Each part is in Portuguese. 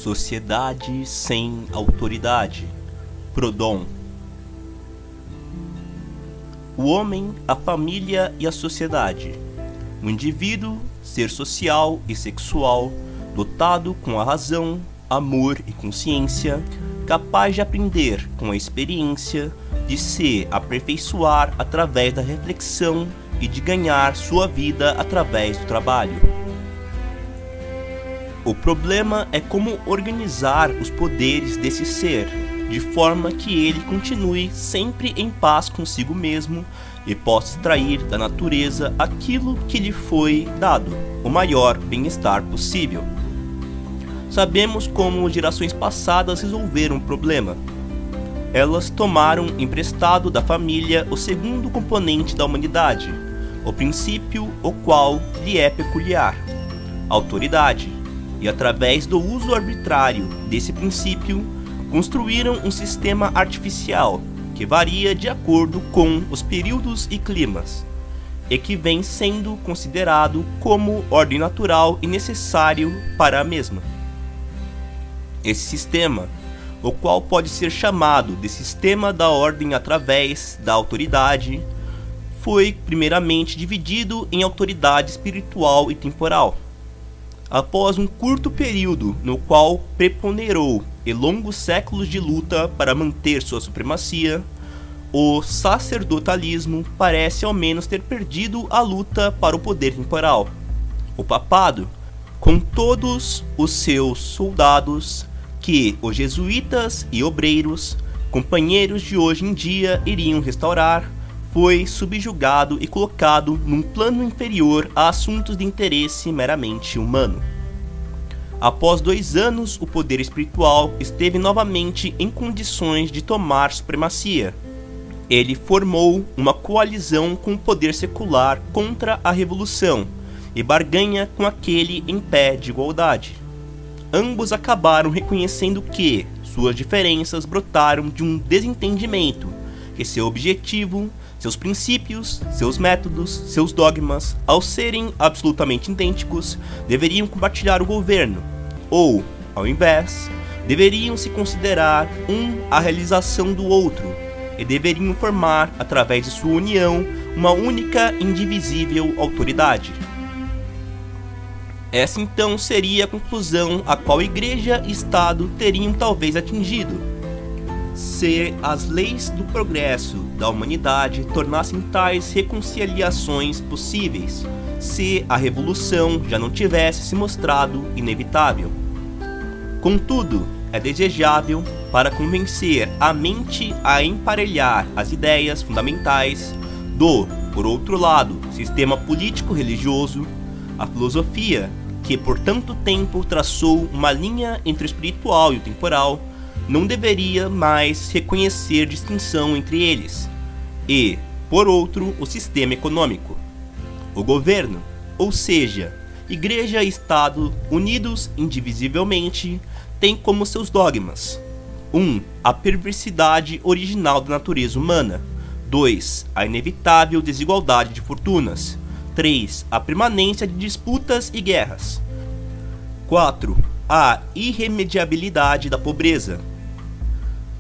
Sociedade sem autoridade. Proudhon. O homem, a família e a sociedade. O indivíduo, ser social e sexual, dotado com a razão, amor e consciência, capaz de aprender com a experiência, de se aperfeiçoar através da reflexão e de ganhar sua vida através do trabalho. O problema é como organizar os poderes desse ser, de forma que ele continue sempre em paz consigo mesmo e possa extrair da natureza aquilo que lhe foi dado, o maior bem-estar possível. Sabemos como gerações passadas resolveram o problema. Elas tomaram emprestado da família o segundo componente da humanidade, o princípio o qual lhe é peculiar, a autoridade, e através do uso arbitrário desse princípio, construíram um sistema artificial que varia de acordo com os períodos e climas, e que vem sendo considerado como ordem natural e necessário para a mesma. Esse sistema, o qual pode ser chamado de sistema da ordem através da autoridade, foi primeiramente dividido em autoridade espiritual e temporal. Após um curto período no qual preponderou e longos séculos de luta para manter sua supremacia, o sacerdotalismo parece ao menos ter perdido a luta para o poder temporal. O papado, com todos os seus soldados, que os jesuítas e obreiros, companheiros de hoje em dia, iriam restaurar, foi subjugado e colocado num plano inferior a assuntos de interesse meramente humano. Após 2 anos, o poder espiritual esteve novamente em condições de tomar supremacia. Ele formou uma coalizão com o poder secular contra a revolução e barganha com aquele em pé de igualdade. Ambos acabaram reconhecendo que suas diferenças brotaram de um desentendimento, que seu objetivo, seus princípios, seus métodos, seus dogmas, ao serem absolutamente idênticos, deveriam compartilhar o governo, ou, ao invés, deveriam se considerar a realização do outro, e deveriam formar, através de sua união, uma única indivisível autoridade. Essa então seria a conclusão a qual Igreja e Estado teriam talvez atingido, se as leis do progresso da humanidade tornassem tais reconciliações possíveis, se a revolução já não tivesse se mostrado inevitável. Contudo, é desejável, para convencer a mente a emparelhar as ideias fundamentais do, por outro lado, sistema político-religioso, a filosofia, que por tanto tempo traçou uma linha entre o espiritual e o temporal, não deveria mais reconhecer distinção entre eles, e, por outro, o sistema econômico. O governo, ou seja, Igreja e Estado, unidos indivisivelmente, têm como seus dogmas: 1. A perversidade original da natureza humana. 2. A inevitável desigualdade de fortunas. 3. A permanência de disputas e guerras. 4. A irremediabilidade da pobreza.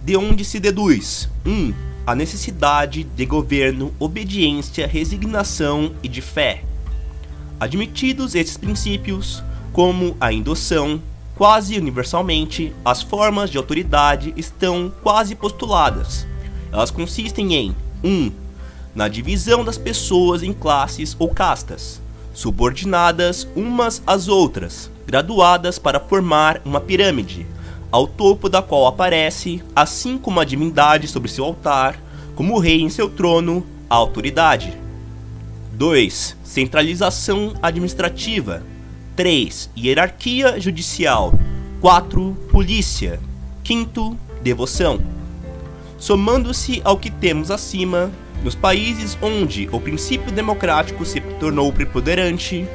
De onde se deduz: 1. A necessidade de governo, obediência, resignação e de fé. Admitidos esses princípios, como a indoção, quase universalmente, as formas de autoridade estão quase postuladas. Elas consistem em 1. Na divisão das pessoas em classes ou castas, subordinadas umas às outras, graduadas para formar uma pirâmide, ao topo da qual aparece, assim como a divindade sobre seu altar, como o rei em seu trono, a autoridade. 2. Centralização administrativa. 3. Hierarquia judicial. 4. Polícia. 5. Devoção. Somando-se ao que temos acima, nos países onde o princípio democrático se tornou preponderante: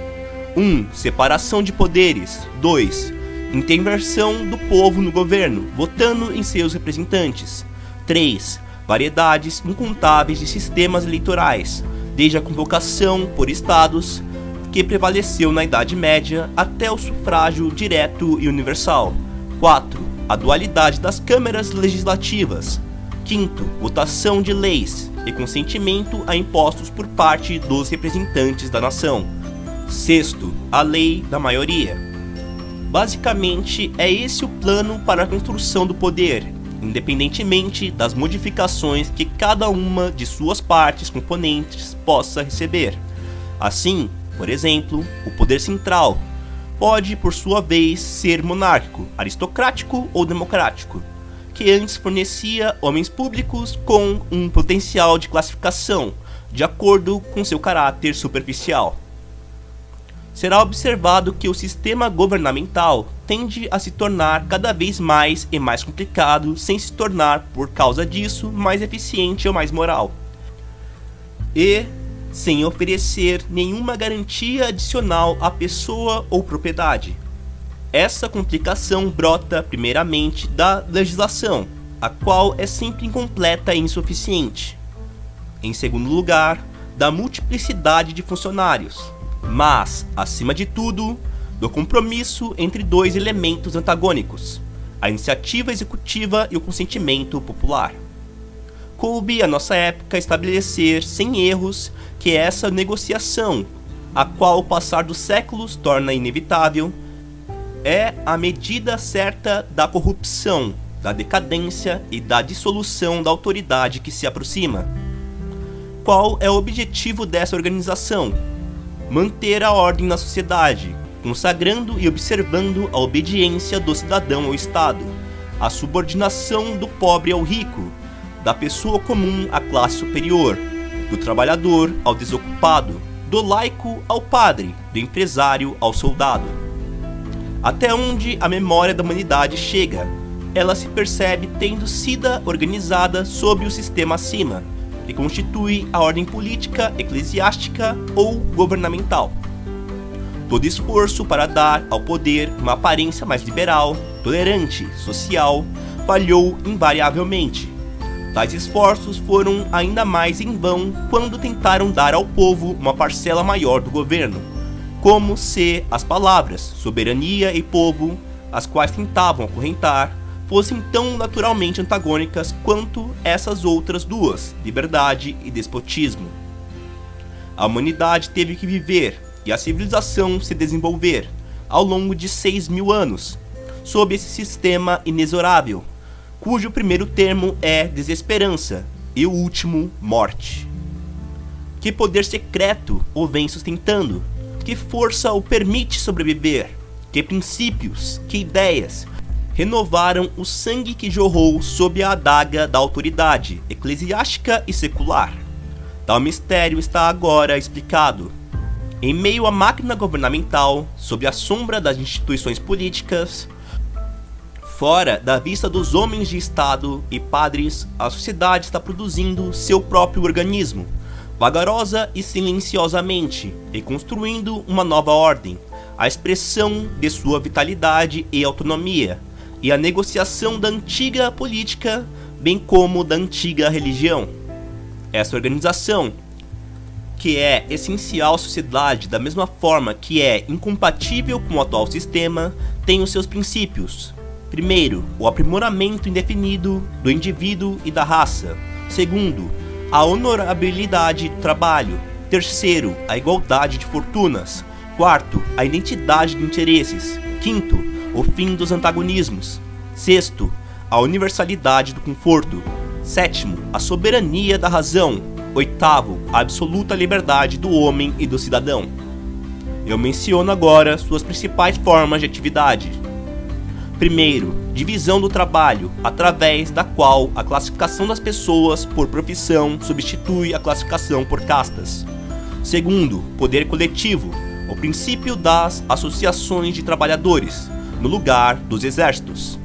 1. Separação de poderes. 2. Intervenção do povo no governo, votando em seus representantes. 3. Variedades incontáveis de sistemas eleitorais, desde a convocação por estados, que prevaleceu na Idade Média, até o sufrágio direto e universal. 4. A dualidade das câmaras legislativas. 5. Votação de leis e consentimento a impostos por parte dos representantes da nação. 6. A lei da maioria. Basicamente, é esse o plano para a construção do poder, independentemente das modificações que cada uma de suas partes componentes possa receber. Assim, por exemplo, o poder central pode, por sua vez, ser monárquico, aristocrático ou democrático, que antes fornecia homens públicos com um potencial de classificação, de acordo com seu caráter superficial. Será observado que o sistema governamental tende a se tornar cada vez mais e mais complicado, sem se tornar, por causa disso, mais eficiente ou mais moral. E sem oferecer nenhuma garantia adicional à pessoa ou propriedade. Essa complicação brota primeiramente da legislação, a qual é sempre incompleta e insuficiente. Em segundo lugar, da multiplicidade de funcionários, mas, acima de tudo, do compromisso entre dois elementos antagônicos, a iniciativa executiva e o consentimento popular. Coube à nossa época estabelecer sem erros que essa negociação, a qual o passar dos séculos torna inevitável, é a medida certa da corrupção, da decadência e da dissolução da autoridade que se aproxima. Qual é o objetivo dessa organização? Manter a ordem na sociedade, consagrando e observando a obediência do cidadão ao Estado, a subordinação do pobre ao rico, da pessoa comum à classe superior, do trabalhador ao desocupado, do laico ao padre, do empresário ao soldado. Até onde a memória da humanidade chega, ela se percebe tendo sido organizada sob o sistema acima, que constitui a ordem política, eclesiástica ou governamental. Todo esforço para dar ao poder uma aparência mais liberal, tolerante, social, falhou invariavelmente. Tais esforços foram ainda mais em vão quando tentaram dar ao povo uma parcela maior do governo, como se as palavras soberania e povo, as quais tentavam acorrentar, fossem tão naturalmente antagônicas quanto essas outras duas, liberdade e despotismo. A humanidade teve que viver e a civilização se desenvolver ao longo de 6.000 anos, sob esse sistema inexorável, cujo primeiro termo é desesperança e o último morte. Que poder secreto o vem sustentando? Que força o permite sobreviver? Que princípios, que ideias renovaram o sangue que jorrou sob a adaga da autoridade eclesiástica e secular? Tal mistério está agora explicado. Em meio à máquina governamental, sob a sombra das instituições políticas, fora da vista dos homens de Estado e padres, a sociedade está produzindo seu próprio organismo, vagarosa e silenciosamente, e construindo uma nova ordem, a expressão de sua vitalidade e autonomia, e a negociação da antiga política, bem como da antiga religião. Essa organização, que é essencial à sociedade da mesma forma que é incompatível com o atual sistema, tem os seus princípios. Primeiro, o aprimoramento indefinido do indivíduo e da raça. Segundo, a honorabilidade do trabalho. Terceiro, a igualdade de fortunas. Quarto, a identidade de interesses. Quinto, o fim dos antagonismos. Sexto, a universalidade do conforto. Sétimo, a soberania da razão. Oitavo, a absoluta liberdade do homem e do cidadão. Eu menciono agora suas principais formas de atividade. Primeiro, divisão do trabalho, através da qual a classificação das pessoas por profissão substitui a classificação por castas. Segundo, poder coletivo, o princípio das associações de trabalhadores, no lugar dos exércitos.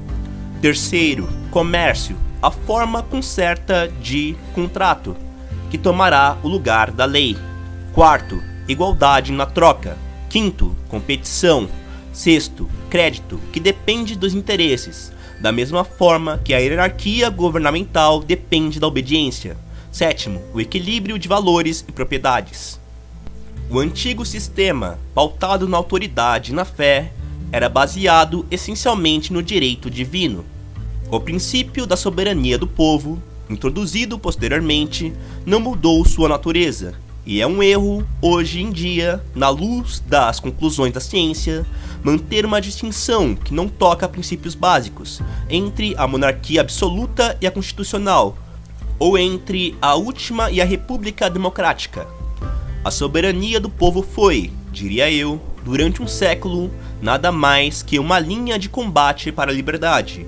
Terceiro, comércio, a forma concerta de contrato, que tomará o lugar da lei. Quarto, igualdade na troca. Quinto, competição. Sexto, crédito, que depende dos interesses, da mesma forma que a hierarquia governamental depende da obediência. Sétimo, o equilíbrio de valores e propriedades. O antigo sistema, pautado na autoridade e na fé, era baseado essencialmente no direito divino. O princípio da soberania do povo, introduzido posteriormente, não mudou sua natureza, e é um erro, hoje em dia, na luz das conclusões da ciência, manter uma distinção que não toca a princípios básicos entre a monarquia absoluta e a constitucional, ou entre a última e a república democrática. A soberania do povo foi, diria eu, durante um século, nada mais que uma linha de combate para a liberdade.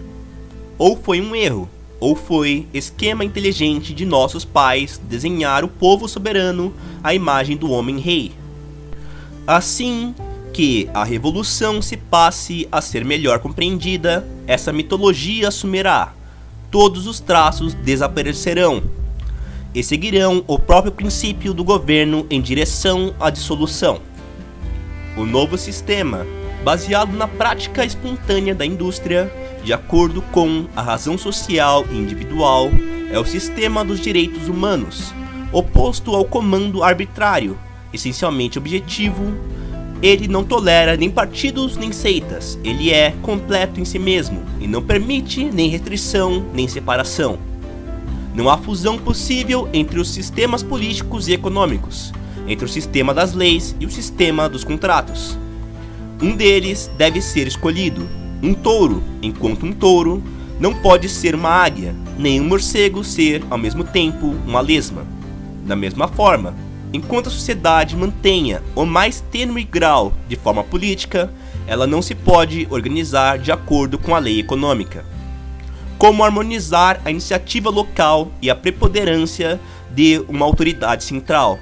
Ou foi um erro, ou foi esquema inteligente de nossos pais desenhar o povo soberano à imagem do homem-rei. Assim que a revolução se passe a ser melhor compreendida, essa mitologia sumirá, todos os traços desaparecerão, e seguirão o próprio princípio do governo em direção à dissolução. O novo sistema, baseado na prática espontânea da indústria, de acordo com a razão social e individual, é o sistema dos direitos humanos, oposto ao comando arbitrário, essencialmente objetivo. Ele não tolera nem partidos nem seitas, ele é completo em si mesmo e não permite nem restrição nem separação. Não há fusão possível entre os sistemas políticos e econômicos, entre o sistema das leis e o sistema dos contratos. Um deles deve ser escolhido, um touro, enquanto um touro não pode ser uma águia, nem um morcego ser, ao mesmo tempo, uma lesma. Da mesma forma, enquanto a sociedade mantenha o mais tênue grau de forma política, ela não se pode organizar de acordo com a lei econômica. Como harmonizar a iniciativa local e a preponderância de uma autoridade central,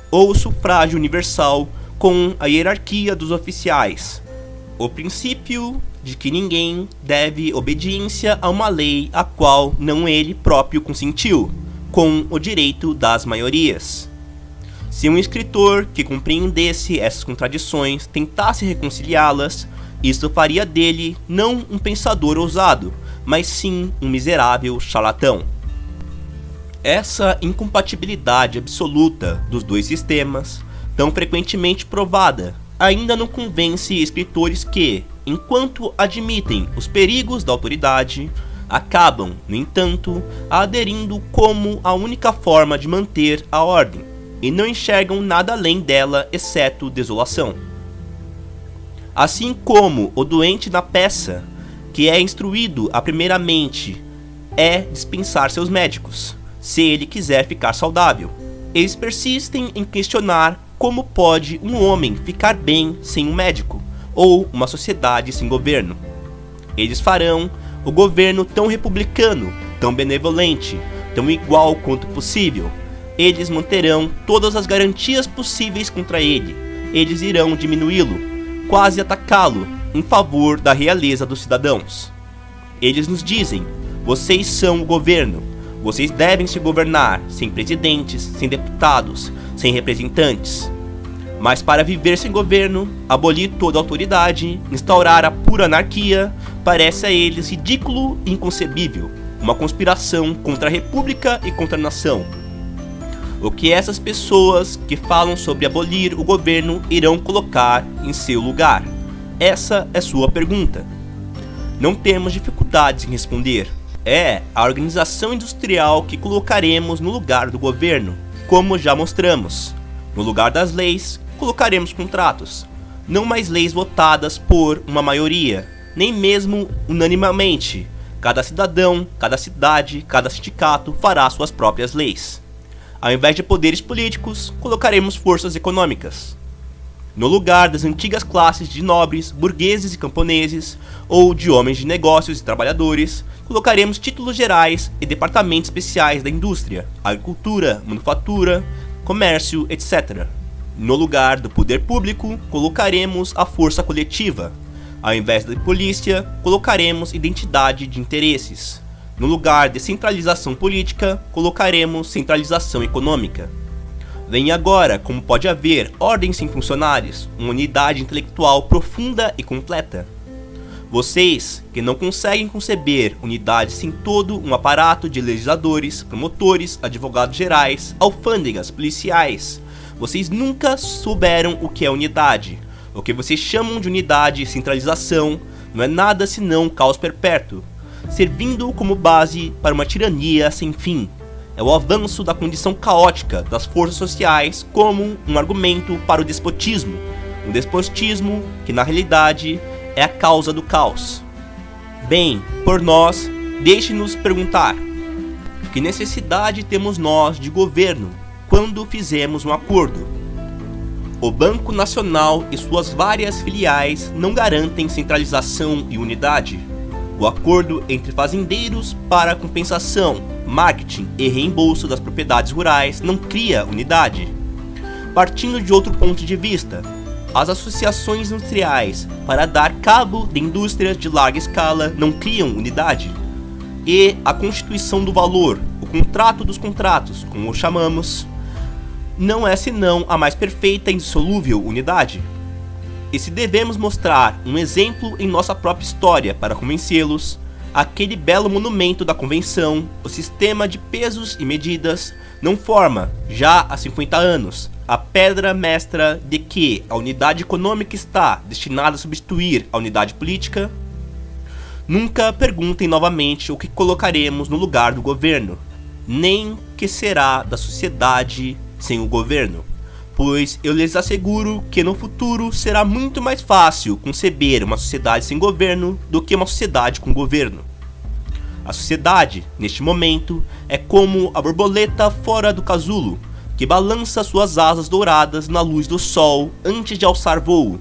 ou o sufrágio universal com a hierarquia dos oficiais. O princípio de que ninguém deve obediência a uma lei a qual não ele próprio consentiu, com o direito das maiorias. Se um escritor que compreendesse essas contradições tentasse reconciliá-las, isso faria dele não um pensador ousado, mas sim um miserável charlatão. Essa incompatibilidade absoluta dos dois sistemas, tão frequentemente provada, ainda não convence escritores que, enquanto admitem os perigos da autoridade, acabam, no entanto, aderindo como a única forma de manter a ordem, e não enxergam nada além dela exceto desolação. Assim como o doente na peça, que é instruído a primeiramente é dispensar seus médicos, se ele quiser ficar saudável. Eles persistem em questionar como pode um homem ficar bem sem um médico, ou uma sociedade sem governo. Eles farão o governo tão republicano, tão benevolente, tão igual quanto possível. Eles manterão todas as garantias possíveis contra ele. Eles irão diminuí-lo, quase atacá-lo, em favor da realeza dos cidadãos. Eles nos dizem: vocês são o governo, vocês devem se governar sem presidentes, sem deputados, sem representantes. Mas para viver sem governo, abolir toda autoridade, instaurar a pura anarquia, parece a eles ridículo e inconcebível, uma conspiração contra a república e contra a nação. O que essas pessoas que falam sobre abolir o governo irão colocar em seu lugar? Essa é sua pergunta. Não temos dificuldades em responder. É a organização industrial que colocaremos no lugar do governo, como já mostramos. No lugar das leis, colocaremos contratos, não mais leis votadas por uma maioria, nem mesmo unanimemente. Cada cidadão, cada cidade, cada sindicato fará suas próprias leis. Ao invés de poderes políticos, colocaremos forças econômicas. No lugar das antigas classes de nobres, burgueses e camponeses, ou de homens de negócios e trabalhadores, colocaremos títulos gerais e departamentos especiais da indústria, agricultura, manufatura, comércio, etc. No lugar do poder público, colocaremos a força coletiva. Ao invés da polícia, colocaremos identidade de interesses. No lugar de centralização política, colocaremos centralização econômica. Vem agora como pode haver ordem sem funcionários, uma unidade intelectual profunda e completa. Vocês, que não conseguem conceber unidade sem todo um aparato de legisladores, promotores, advogados gerais, alfândegas, policiais, vocês nunca souberam o que é unidade, O que vocês chamam de unidade e centralização não é nada senão caos perpétuo, servindo como base para uma tirania sem fim. É o avanço da condição caótica das forças sociais como um argumento para o despotismo. Um despotismo que, na realidade, é a causa do caos. Bem, por nós, deixe-nos perguntar: que necessidade temos nós de governo quando fizemos um acordo? O Banco Nacional e suas várias filiais não garantem centralização e unidade. O acordo entre fazendeiros para compensação, marketing e reembolso das propriedades rurais não cria unidade. Partindo de outro ponto de vista, as associações industriais para dar cabo de indústrias de larga escala não criam unidade. E a constituição do valor, o contrato dos contratos, como o chamamos, não é senão a mais perfeita e indissolúvel unidade. E se devemos mostrar um exemplo em nossa própria história para convencê-los, aquele belo monumento da convenção, o sistema de pesos e medidas, não forma, já há 50 anos, a pedra mestra de que a unidade econômica está destinada a substituir a unidade política? Nunca perguntem novamente o que colocaremos no lugar do governo, nem que será da sociedade sem o governo, pois eu lhes asseguro que no futuro será muito mais fácil conceber uma sociedade sem governo do que uma sociedade com governo. A sociedade, neste momento, é como a borboleta fora do casulo, que balança suas asas douradas na luz do sol antes de alçar voo.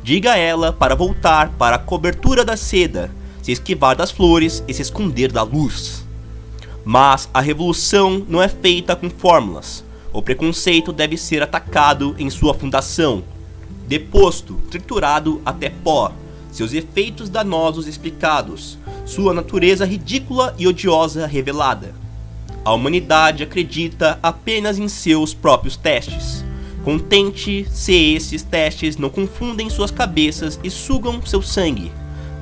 Diga a ela para voltar para a cobertura da seda, se esquivar das flores e se esconder da luz. Mas a revolução não é feita com fórmulas. O preconceito deve ser atacado em sua fundação, deposto, triturado até pó, seus efeitos danosos explicados, sua natureza ridícula e odiosa revelada. A humanidade acredita apenas em seus próprios testes. Contente se esses testes não confundem suas cabeças e sugam seu sangue.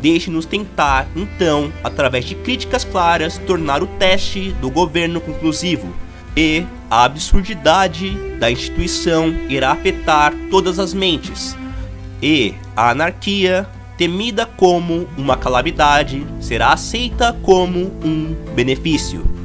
Deixe-nos tentar, então, através de críticas claras, tornar o teste do governo conclusivo. E a absurdidade da instituição irá afetar todas as mentes. E a anarquia, temida como uma calamidade, será aceita como um benefício.